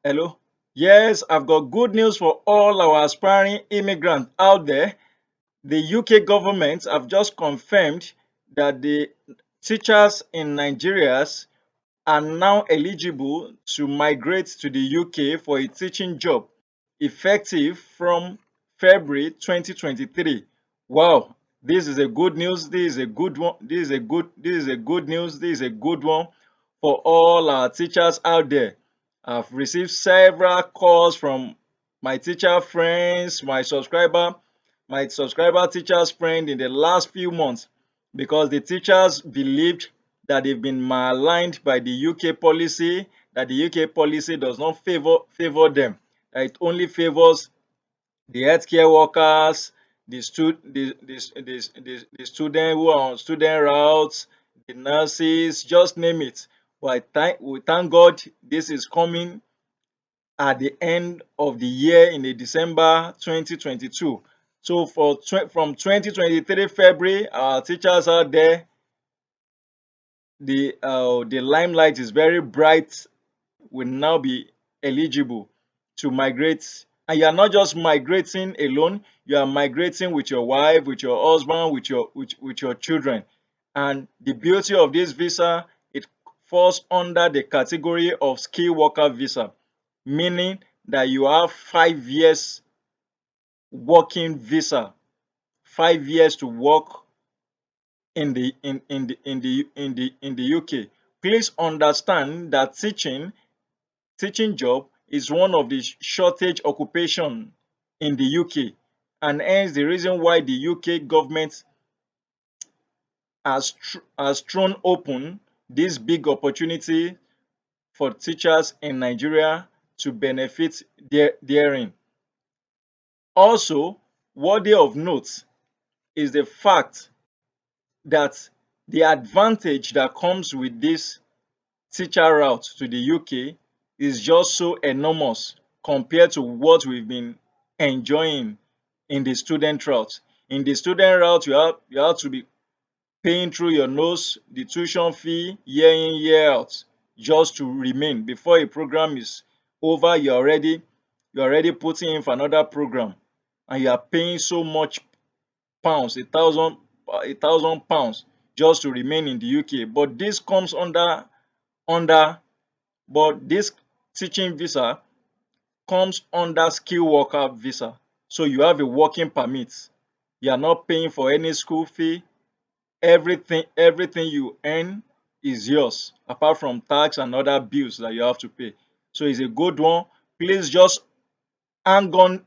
Hello. Yes, I've got good news for all our aspiring immigrants out there. The UK government have just confirmed that the teachers in Nigeria are now eligible to migrate to the UK for a teaching job effective from February 2023. Wow, this is a good news. This is a good one. This is a good news. This is a good one for all our teachers out there. I've received several calls from my teacher friends, my subscriber teachers friend in the last few months because the teachers believed that they've been maligned by the UK policy, that the UK policy does not favor them, that it only favors the healthcare workers, the student who are on student routes, the nurses, just name it. We thank God this is coming at the end of the year in the December 2022. So from 2023 February, our teachers out there, the limelight is very bright, will now be eligible to migrate. And you are not just migrating alone, you are migrating with your wife, with your husband, with your children. And the beauty of this visa, it falls under the category of skilled worker visa, meaning that you have 5 years working visa, 5 years to work in the UK. Please understand that teaching job is one of the shortage occupation in the UK, and hence the reason why the UK government has thrown open this big opportunity for teachers in Nigeria to benefit therein. Also, worthy of note is the fact that the advantage that comes with this teacher route to the UK is just so enormous compared to what we've been enjoying in the student route. In the student route, you have to be paying through your nose the tuition fee year in, year out, just to remain. Before a program is over, you're already putting in for another program, and you are paying so much pounds, a thousand pounds, just to remain in the UK. Under but this teaching visa comes under skilled worker visa. So you have a working permit. You are not paying for any school fee. Everything you earn is yours, apart from tax and other bills that you have to pay. So it's a good one. Please just hang on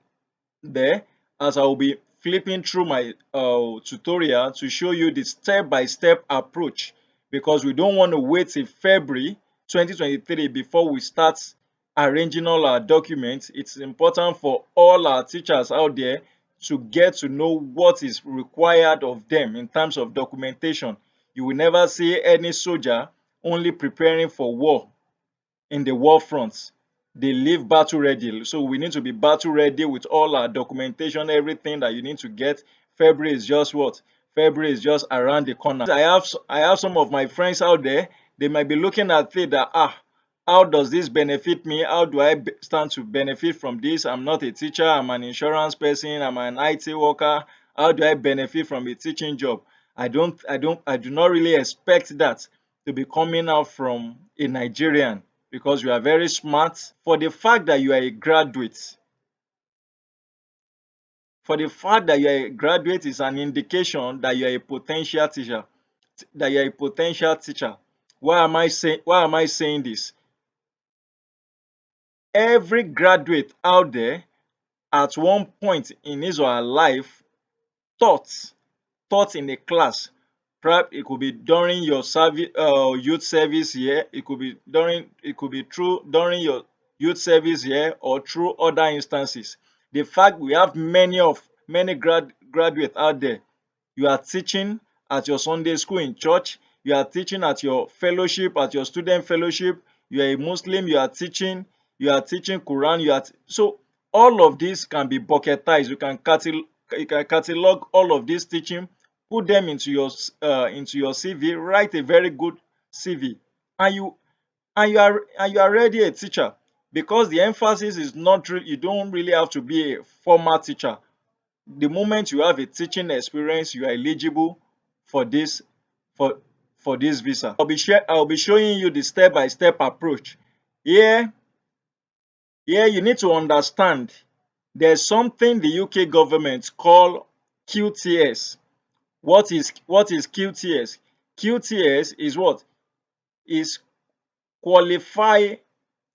there as I will be flipping through my tutorial to show you the step-by-step approach, because we don't want to wait till February 2023 before we start arranging all our documents. It's important for all our teachers out there to get to know what is required of them in terms of documentation. You will never see any soldier only preparing for war in the war front. They live battle ready. So we need to be battle ready with all our documentation, everything that you need to get. February is just what? February is just around the corner. I have some of my friends out there. They might be looking at it that how does this benefit me? How do I stand to benefit from this? I'm not a teacher. I'm an insurance person. I'm an IT worker. How do I benefit from a teaching job? I do not really expect that to be coming out from a Nigerian, because you are very smart. For the fact that you are a graduate is an indication that you are a potential teacher. Why am I saying this? Every graduate out there at one point in his or her life taught taught in a class. Perhaps it could be during your youth service year. It could be true during your youth service year or through other instances. The fact we have many graduates out there. You are teaching at your Sunday school in church. You are teaching at your fellowship, at your student fellowship. You are a Muslim. You are teaching. You are teaching Quran. So all of this can be bucketized. You can catalog all of this teaching, put them into your CV, write a very good CV, and you are already a teacher, because the emphasis is not really, you don't really have to be a former teacher. The moment you have a teaching experience, you are eligible for this for for this visa. I'll be showing you the step-by-step approach. Here, here you need to understand there's something the UK government call QTS. What is QTS? QTS is what? Is qualified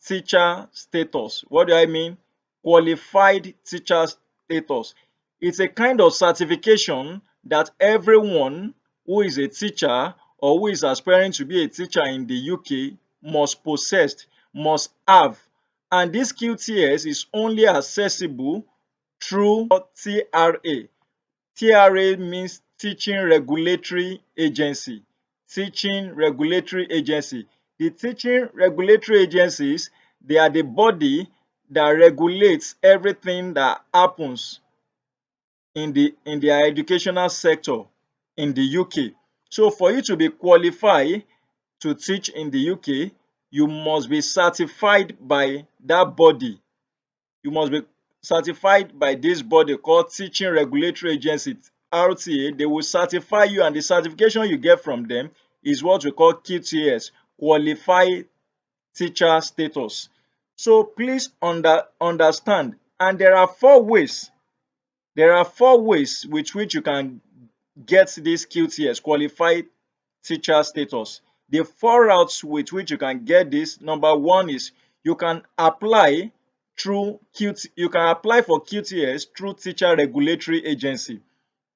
teacher status. What do I mean? Qualified teacher status. It's a kind of certification that everyone who is a teacher or who is aspiring to be a teacher in the UK must possess, must have. And this QTS is only accessible through TRA. TRA means Teaching Regulatory Agency. Teaching Regulatory Agency. The teaching regulatory agencies, they are the body that regulates everything that happens in their educational sector in the UK. So for you to be qualified to teach in the UK, you must be certified by that body. You must be certified by this body called Teaching Regulatory Agency, RTA. They will certify you, and the certification you get from them is what we call QTS, Qualified Teacher Status. So please understand, and there are four ways. There are four ways with which you can get this QTS, Qualified Teacher Status. The four routes with which you can get this: number one is you can apply you can apply for QTS through Teacher Regulatory Agency.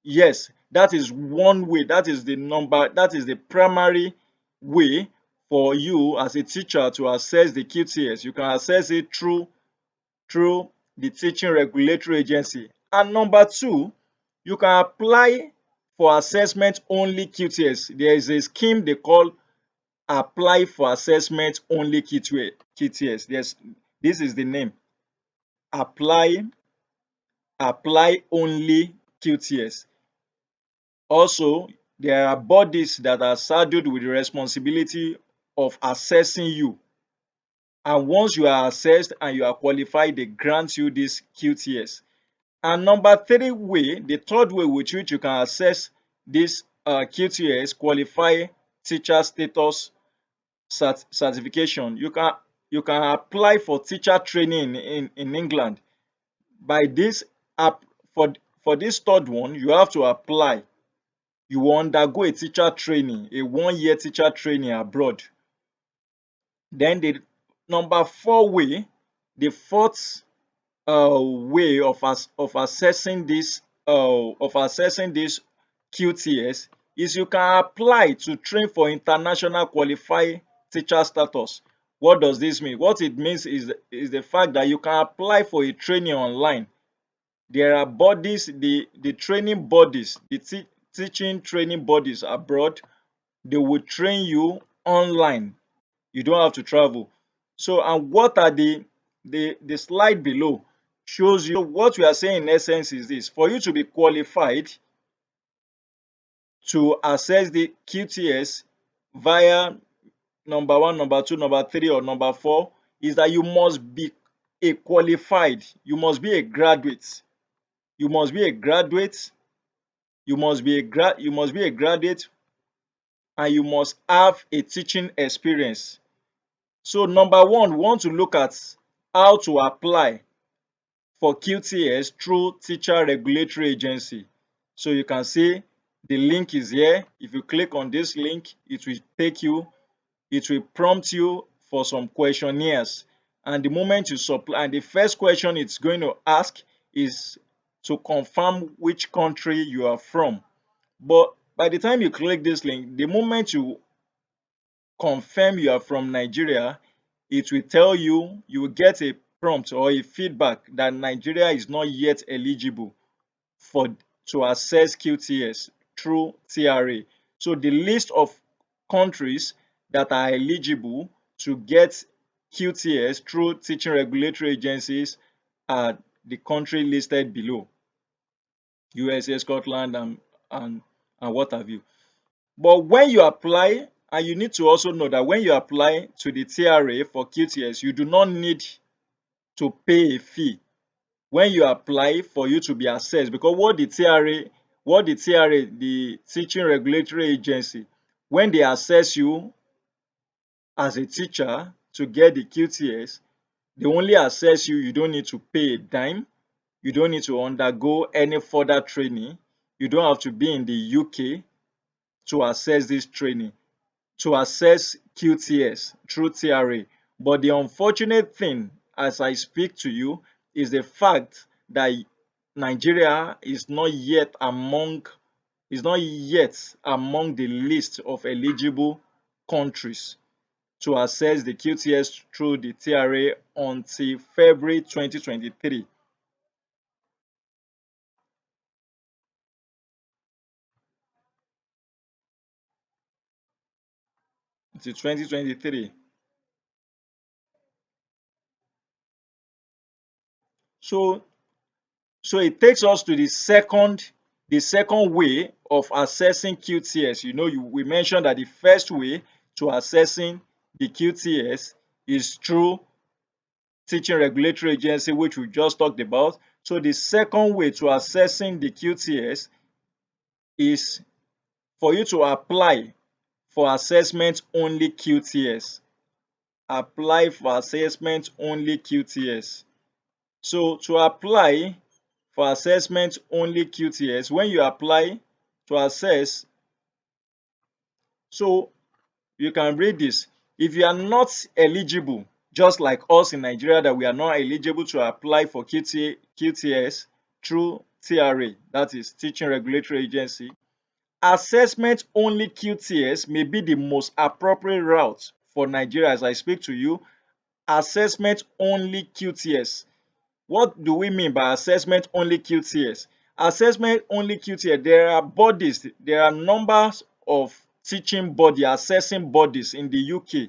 Yes, that is one way. That is the primary way for you as a teacher to access the QTS. You can access it through the Teaching Regulatory Agency. And number two, you can apply for assessment only QTS. There is a scheme they call Apply for Assessment Only QTS. Yes, this is the name. Apply only QTS. Also, there are bodies that are saddled with the responsibility of assessing you. And once you are assessed and you are qualified, they grant you this QTS. And number three way, the third way with which you can access this QTS, Qualified Teacher Status certification, you can apply for teacher training in England. By this app, for this third one, you have to apply. You will undergo a teacher training, a 1 year teacher training abroad. Then the number four way, the fourth way of assessing this QTS is you can apply to train for international qualified teacher status. What does this mean? What it means is the fact that you can apply for a training online. There are bodies, the training bodies, the teaching training bodies abroad, they will train you online. You don't have to travel. So, and what are the slide below shows you what we are saying in essence is this: for you to be qualified to access the QTS via number one, number two, number three, or number four, is that you must be a qualified, you must be a graduate, you must be a graduate, you must be a graduate, and you must have a teaching experience. So number one, we want to look at how to apply for QTS through Teacher Regulatory Agency. So you can see the link is here. If you click on this link, it will prompt you for some questionnaires. And the moment you supply, and the first question it's going to ask is to confirm which country you are from. But by the time you click this link, the moment you confirm you are from Nigeria, it will tell you, you will get a prompt or a feedback that Nigeria is not yet eligible for to access QTS through TRA. So the list of countries that are eligible to get QTS through teaching regulatory agencies are the country listed below: USA, Scotland, and what have you. But when you apply, and you need to also know that when you apply to the TRA for QTS, you do not need to pay a fee when you apply for you to be assessed, because the teaching regulatory agency, when they assess you as a teacher to get the QTS, they only assess you. You don't need to pay a dime. You don't need to undergo any further training. You don't have to be in the UK to assess this training, to assess QTS through TRA. But the unfortunate thing as I speak to you is the fact that Nigeria is not yet among the list of eligible countries to assess the QTS through the TRA until February 2023. Until 2023. So so it takes us to the second way of assessing QTS. We mentioned that the first way to assessing the QTS is through teaching regulatory agency, which we just talked about. So the second way to assessing the QTS is for you to apply for assessment only QTS. Apply for assessment only QTS. So to apply for assessment only QTS, when you apply to assess, so you can read this. If you are not eligible, just like us in Nigeria, that we are not eligible to apply for QTS through TRA, that is Teaching Regulatory Agency, assessment only QTS may be the most appropriate route for Nigeria as I speak to you. Assessment only QTS. What do we mean by assessment only QTS? Assessment only QTS, there are numbers of teaching body, assessing bodies in the UK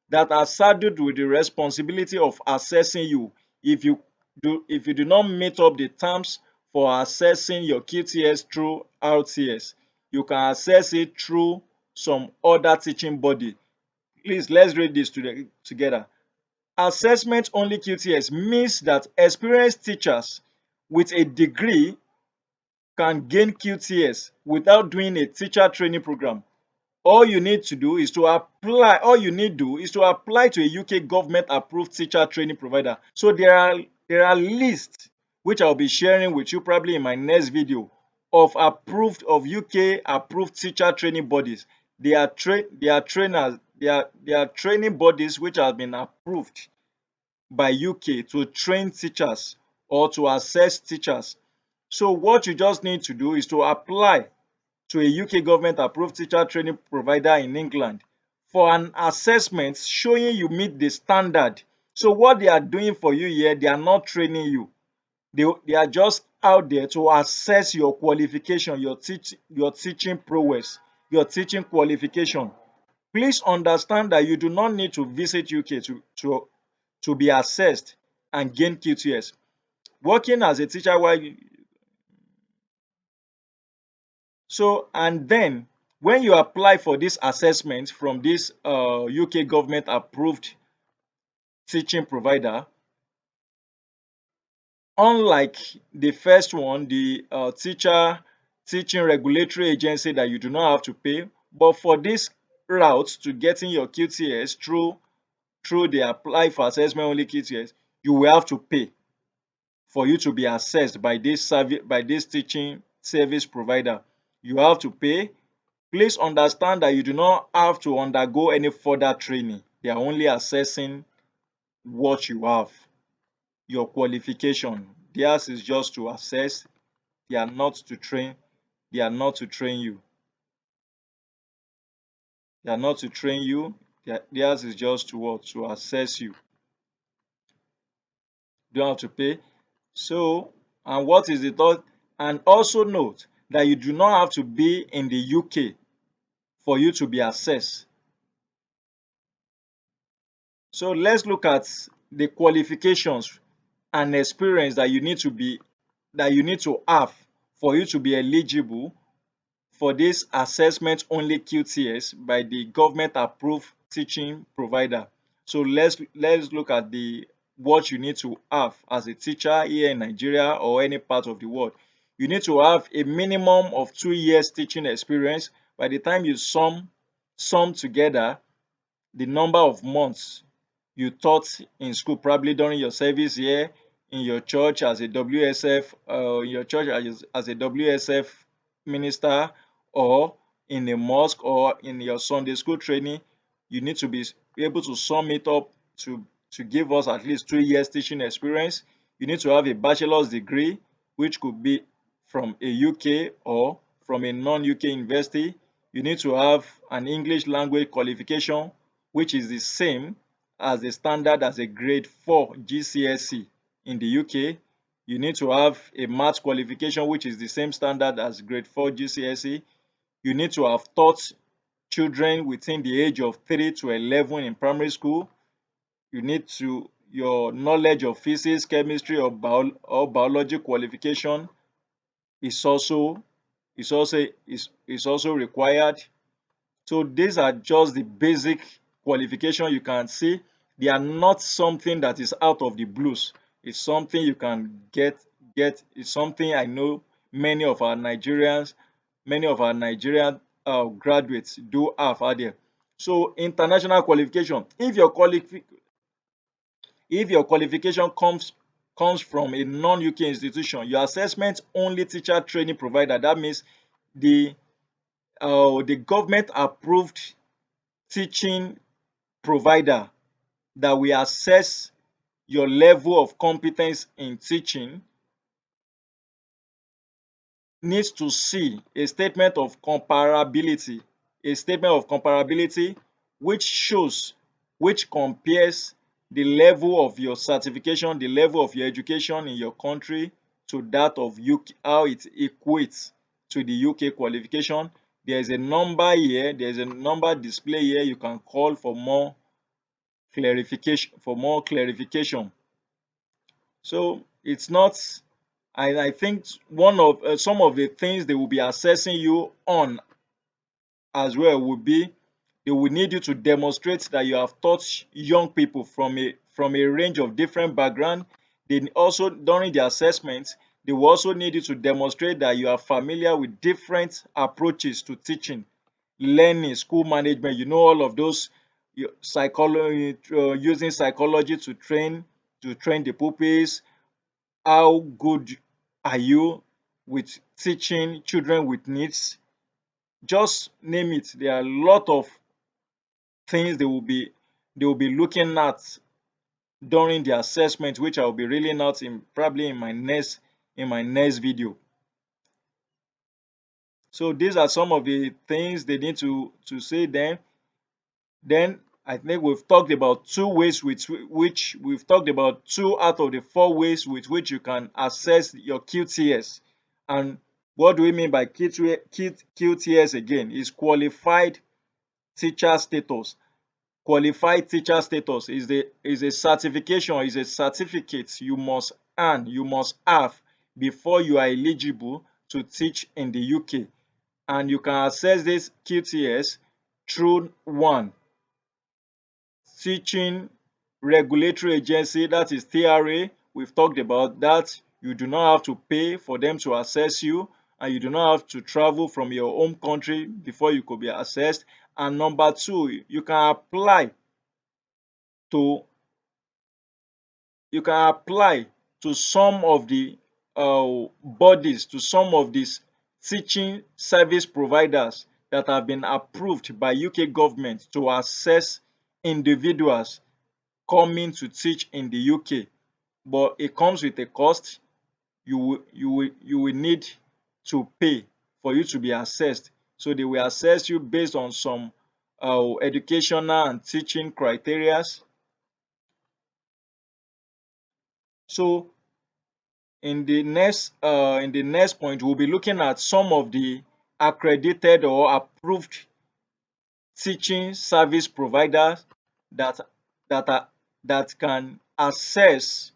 that are saddled with the responsibility of assessing you if you do not meet up the terms for assessing your QTS through RTS. You can assess it through some other teaching body. Please, let's read this together. Assessment only QTS means that experienced teachers with a degree can gain QTS without doing a teacher training program. All you need to do is to apply. All you need to do is to apply to a UK government approved teacher training provider. So there are lists which I'll be sharing with you probably in my next video of UK approved teacher training bodies. They are trainers. They are training bodies which have been approved by UK to train teachers or to assess teachers. So what you just need to do is to apply to a UK government approved teacher training provider in England for an assessment showing you meet the standard. So what they are doing for you here, they are not training you. They are just out there to assess your qualification, your teaching prowess, your teaching qualification. Please understand that you do not need to visit UK to be assessed and gain QTS. Working as a teacher and then when you apply for this assessment from this UK government approved teaching provider, unlike the first one, the teaching regulatory agency that you do not have to pay, but for this route to getting your QTS through the apply for assessment only QTS, you will have to pay for you to be assessed by this teaching service provider. You have to pay. Please understand that you do not have to undergo any further training. They are only assessing what you have, your qualification. Theirs is just to assess. They are not to train. They are not to train you. They are not to train you. Theirs is just to what? To assess you. You don't have to pay. So, and what is the thought? And also note that you do not have to be in the UK for you to be assessed. So let's look at the qualifications and experience that you need to have for you to be eligible for this assessment only QTS by the government approved teaching provider. So let's look at the what you need to have as a teacher here in Nigeria or any part of the world. You need to have a minimum of 2 years teaching experience. By the time you sum together the number of months you taught in school, probably during your service year, in your church as a WSF, in your church as a WSF minister, or in a mosque, or in your Sunday school training, you need to be able to sum it up to give us at least 2 years teaching experience. You need to have a bachelor's degree, which could be from a UK or from a non-UK university. You need to have an English language qualification, which is the same as the standard as a grade 4 GCSE in the UK. You need to have a maths qualification, which is the same standard as grade 4 GCSE. You need to have taught children within the age of 3 to 11 in primary school. You need to your knowledge of physics, chemistry, or biology qualification is also is also required. So these are just the basic qualification you can see. They are not something that is out of the blues. It's something you can get. It's something I know many of our Nigerian graduates do have out there. So international qualification. If your qualification comes from a non-UK institution, your assessment only teacher training provider. That means the the government approved teaching provider that will assess your level of competence in teaching needs to see a statement of comparability which shows, which compares the level of your certification, the level of your education in your country to that of UK, how it equates to the UK qualification. There is a number here, there is a number display here you can call for more clarification. So it's not, I think one of some of the things they will be assessing you on as well would be they will need you to demonstrate that you have taught young people from a range of different background. They also, during the assessment, they will also need you to demonstrate that you are familiar with different approaches to teaching, learning, school management. You know, all of those psychology, using psychology to train the pupils. How good are you with teaching children with needs? Just name it. There are a lot of things they will be looking at during the assessment, which I will be reeling out in probably in my next video. So these are some of the things they need to say then. Then I think we've talked about two ways with which we've talked about two out of the four ways with which you can assess your QTS. And what do we mean by QTS again? Is qualified teacher status. Qualified teacher status is a certification, is a certificate you must earn, you must have before you are eligible to teach in the UK. And you can access this QTS through one, teaching regulatory agency, that is TRA. We've talked about that. You do not have to pay for them to assess you, and you do not have to travel from your home country before you could be assessed. And number two, to you can apply to some of the bodies, to some of these teaching service providers that have been approved by UK government to assess individuals coming to teach in the UK. But it comes with a cost. You will need to pay for you to be assessed. So they will assess you based on some educational and teaching criteria. So in the next point, we'll be looking at some of the accredited or approved teaching service providers that that are that can assess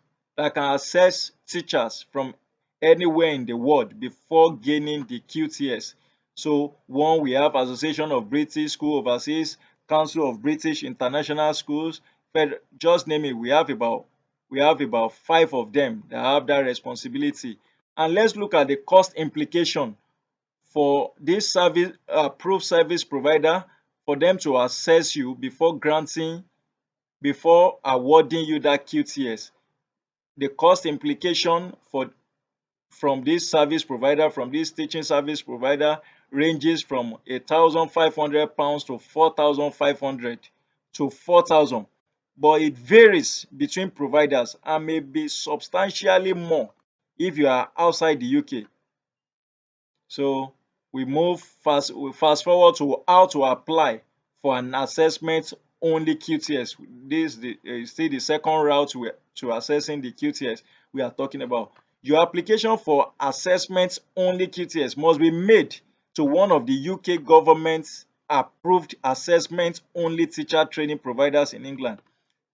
teachers from anywhere in the world before gaining the QTS. So one, we have Association of British School Overseas, Council of British International Schools, just name it. We have about We have about five of them that have that responsibility. And let's look at the cost implication for this service approved service provider for them to assess you before awarding you that QTS. The cost implication for from this service provider, from this teaching service provider, ranges from £1,500 to 4,500 to 4,000, but it varies between providers and may be substantially more if you are outside the UK. So we fast forward to how to apply for an assessment only QTS. This is still the second route to assessing the QTS we are talking about. Your application for assessment only QTS must be made to one of the UK government approved assessment only teacher training providers in England.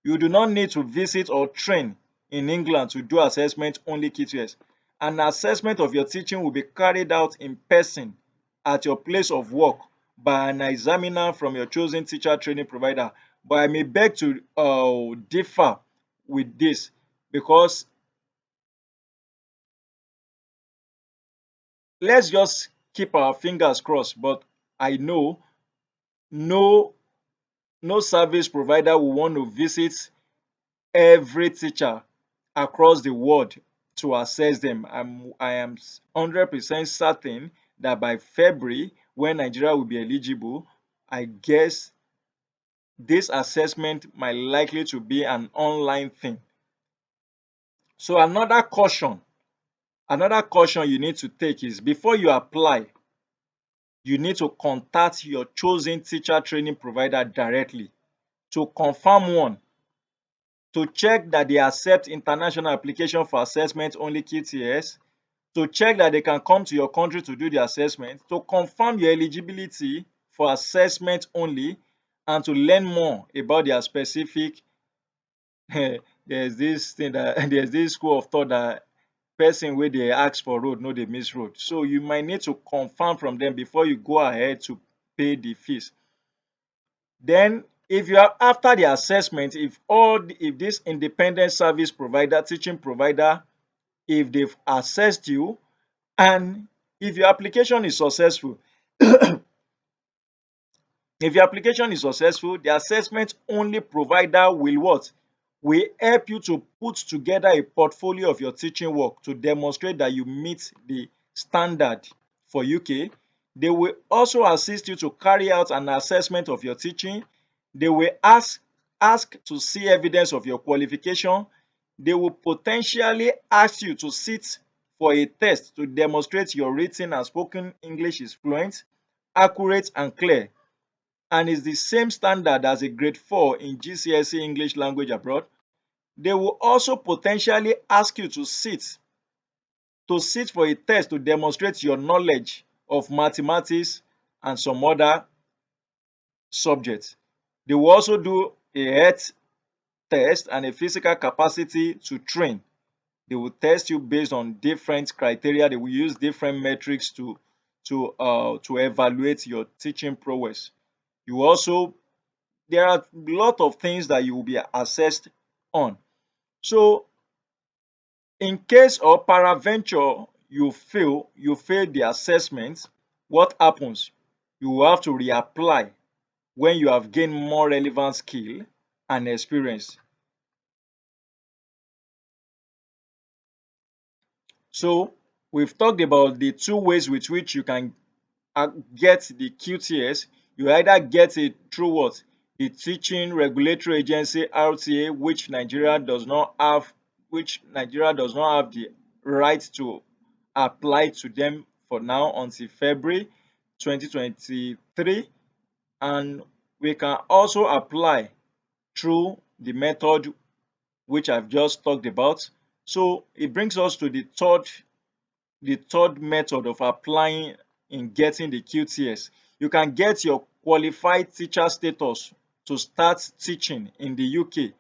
You do not need to visit or train in England to do assessment only QTS. An assessment of your teaching will be carried out in person at your place of work by an examiner from your chosen teacher training provider. But I may beg to differ with this, because let's just keep our fingers crossed. But I know no no service provider will want to visit every teacher across the world to assess them. I am 100% certain that by February, when Nigeria will be eligible, I guess this assessment might likely to be an online thing. So another caution you need to take is, before you apply, you need to contact your chosen teacher training provider directly to confirm, one, to check that they accept international application for assessment only QTS, to check that they can come to your country to do the assessment, to confirm your eligibility for assessment only, and to learn more about their specific there's this thing that there's this school of thought that person wey dey ask for road no dey miss road. So you might need to confirm from them before you go ahead to pay the fees. Then, if you are after the assessment, if this independent service provider, teaching provider, if they've assessed you, and if your application is successful, if your application is successful, the assessment only provider will what? Will help you to put together a portfolio of your teaching work to demonstrate that you meet the standard for UK. They will also assist you to carry out an assessment of your teaching. They will ask to see evidence of your qualification. They will potentially ask you to sit for a test to demonstrate your written and spoken English is fluent, accurate, and clear, and is the same standard as a grade 4 in GCSE English language abroad. They will also potentially ask you to sit for a test to demonstrate your knowledge of mathematics and some other subjects. They will also do a health test and a physical capacity to train. They will test you based on different criteria. They will use different metrics to evaluate your teaching prowess. You also There are a lot of things that you will be assessed on. So in case or peradventure you fail the assessment, what happens? You will have to reapply when you have gained more relevant skill and experience. So we've talked about the two ways with which you can get the QTS. You either get it through what? The Teaching Regulatory Agency (RTA), which Nigeria does not have the right to apply to them for now until February 2023, and we can also apply through the method which I've just talked about. So it brings us to the third method of applying in getting the QTS. You can get your qualified teacher status to start teaching in the UK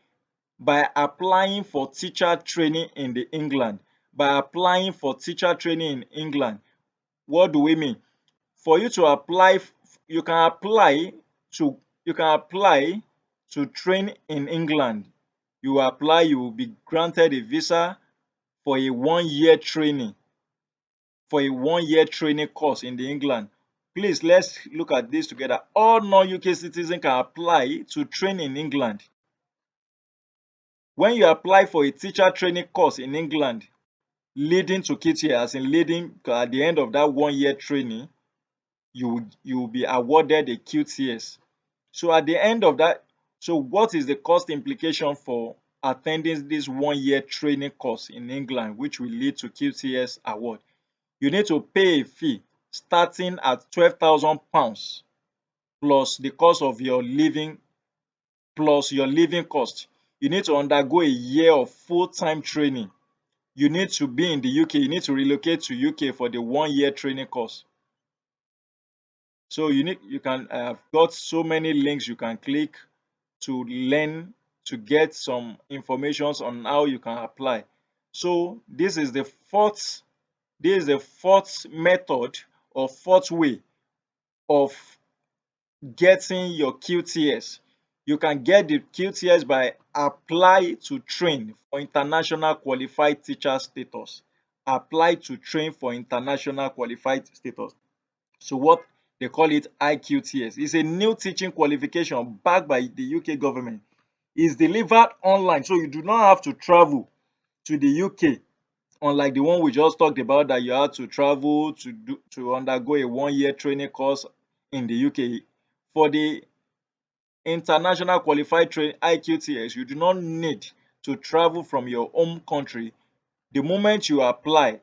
by applying for teacher training in the England. By applying for teacher training in England, what do we mean? For you to apply, you can apply to train in England You apply, you will be granted a visa for a 1 year training, for a 1 year training course in the England. Please, let's look at this together. All non-UK citizens can apply to train in England. When you apply for a teacher training course in England, leading to QTS, as in leading at the end of that 1 year training, you will be awarded a QTS. So at the end of that, so what is the cost implication for attending this 1 year training course in England, which will lead to QTS award? You need to pay a fee starting at £12,000 plus the cost of your living, plus your living cost. You need to undergo a year of full-time training. You need to be in the UK. You need to relocate to UK for the 1 year training course. So you can have got so many links you can click to learn, to get some informations on how you can apply. So this is the fourth method or fourth way of getting your QTS. You can get the QTS by apply to train for international qualified teacher status. Apply to train for international qualified status. So what they call it IQTS. It's a new teaching qualification backed by the UK government. It's delivered online, so you do not have to travel to the UK, unlike the one we just talked about that you had to travel to undergo a 1 year training course in the UK. For the international qualified train IQTS, you do not need to travel from your home country. The moment you apply,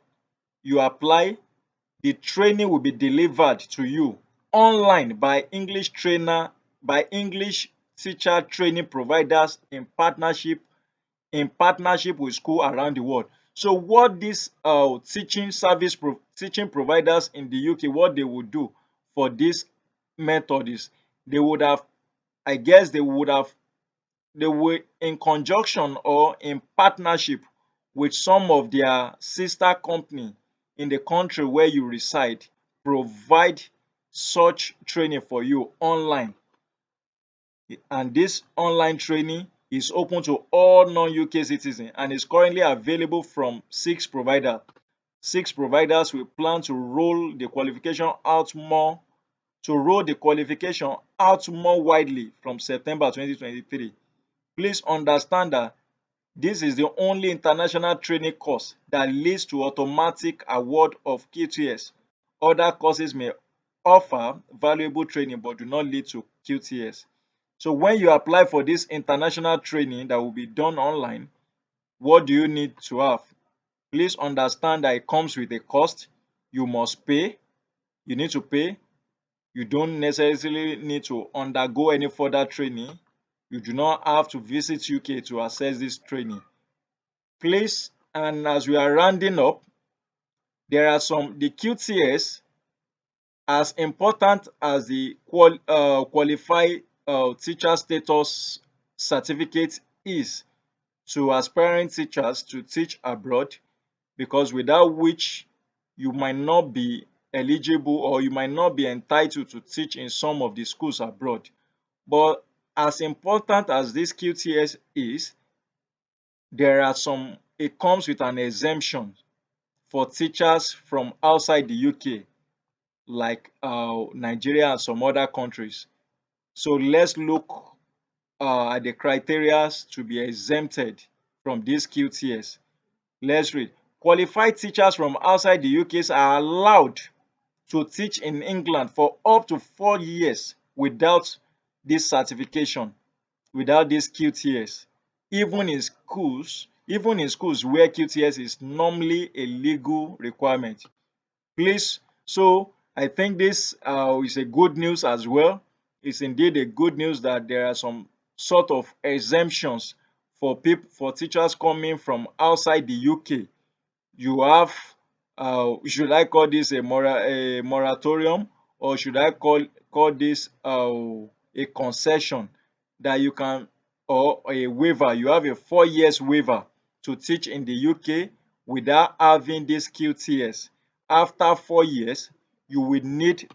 the training will be delivered to you online by English teacher training providers in partnership with school around the world. So what these teaching providers in the UK, what they would do for this method is they would have, I guess they will, in conjunction or in partnership with some of their sister company in the country where you reside, provide such training for you online. And this online training is open to all non-UK citizens and is currently available from 6 providers. 6 providers will plan to roll the qualification out more widely from September 2023. Please understand that this is the only international training course that leads to automatic award of QTS. Other courses may offer valuable training but do not lead to QTS. So when you apply for this international training that will be done online, what do you need to have? Please understand that it comes with a cost. You must pay. You need to pay. You don't necessarily need to undergo any further training. You do not have to visit UK to access this training. Please, and as we are rounding up, there are the QTS, as important as the qualified teacher status certificate is to aspiring teachers to teach abroad, because without which you might not be eligible or you might not be entitled to teach in some of the schools abroad. But as important as this QTS is, it comes with an exemption for teachers from outside the UK, like Nigeria and some other countries. So let's look at the criteria to be exempted from this QTS. Let's read. Qualified teachers from outside the UK are allowed to teach in England for up to 4 years without this certification, without this QTS, even in schools where QTS is normally a legal requirement. Please, so I think this is a good news as well. It's indeed a good news that there are some sort of exemptions for teachers coming from outside the UK. You have, should I call this a moratorium, or should I call this a concession that you can, or a waiver? You have a 4 years waiver to teach in the UK without having this QTS. After 4 years, you will need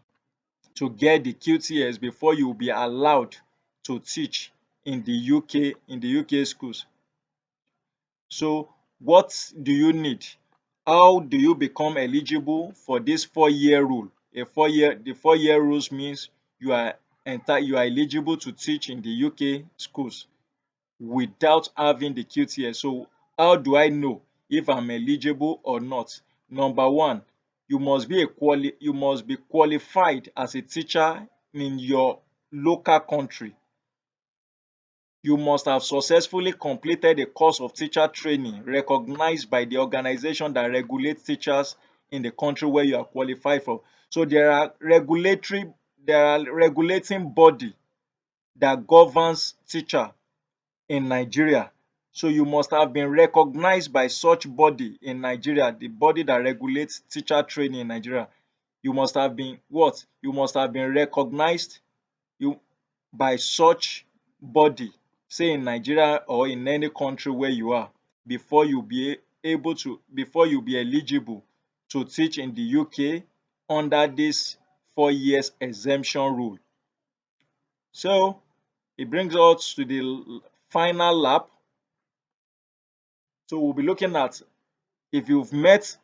to get the QTS before you will be allowed to teach in the UK schools. So what do you need? How do you become eligible for this 4-year rule? The 4-year rules means you are eligible to teach in the UK schools without having the QTS. So how do I know if I'm eligible or not? Number one, you must be qualified as a teacher in your local country. You must have successfully completed a course of teacher training recognized by the organization that regulates teachers in the country where you are qualified for. So there are regulating body that governs teacher in Nigeria. So you must have been recognized by such body in Nigeria, the body that regulates teacher training in Nigeria. You must have been what? You must have been recognized you by such body, say in Nigeria or in any country where you are, before you be eligible to teach in the UK under this 4 years exemption rule. So it brings us to the final lap. So we'll be looking at if you've met